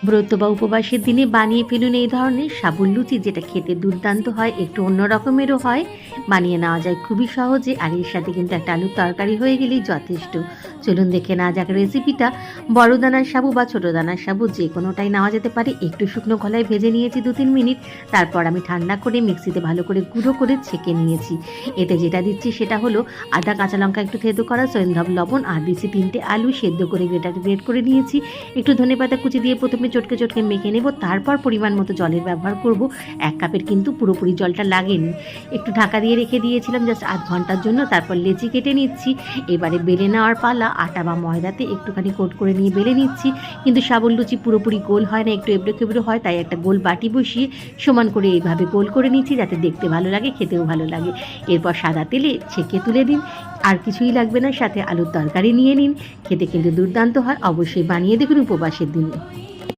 ব্রত বা উপবাসের দিনে বানিয়ে ফেলুন এই ধরনের সাবুর লুচি, যেটা খেতে দুর্দান্ত হয়, একটু অন্য রকমেরও হয়। বানিয়ে নেওয়া যায় খুবই সহজে, আর এর সাথে কিন্তু একটা আলুর তরকারি হয়ে গেলেই যথেষ্ট। চলুন দেখে নেওয়া যাক রেসিপিটা। বড় দানার সাবু বা ছোট দানার সাবু যে কোনোটাই নেওয়া যেতে পারে। একটু শুকনো খোলায় ভেজে নিয়েছি 2-3 মিনিট। তারপর আমি ঠান্ডা করে মিক্সিতে ভালো করে গুঁড়ো করে ছেঁকে নিয়েছি। এতে যেটা দিচ্ছি সেটা হলো আদা, কাঁচা লঙ্কা একটু থেতো করা, সৈন্ধব লবণ, আর দিচ্ছি 3টে আলু সেদ্ধ করে গ্রেট করে নিয়েছি। একটু ধনেপাতা কুচি দিয়ে প্রথমে চটকে চটকে মেখে নেব, তারপর পরিমাণ মতো জলের ব্যবহার করব। 1 কাপের কিন্তু পুরোপুরি জলটা লাগেনি। একটু ঢাকা দিয়ে রেখে দিয়েছিলাম জাস্ট আধ ঘন্টার জন্য। তারপর লেচি কেটে নিচ্ছি। এবারে বেলে নেওয়ার পালা। আটা বা ময়দাতে একটুখানি কোট করে নিয়ে বেলে নিচ্ছি। কিন্তু সাবুর লুচি পুরোপুরি গোল হয় না, একটু এবড়ো খেবড়ো হয়, তাই একটা গোল বাটি বসিয়ে সমান করে এইভাবে গোল করে নিচ্ছি, যাতে দেখতে ভালো লাগে, খেতেও ভালো লাগে। এরপর সাদা তেলে ছেঁকে তুলে দিন। আর কিছুই লাগবে না, সাথে আলুর তরকারি নিয়ে নিন। খেতে কিন্তু দুর্দান্ত হয়, অবশ্যই বানিয়ে দেখুন উপবাসের দিনে।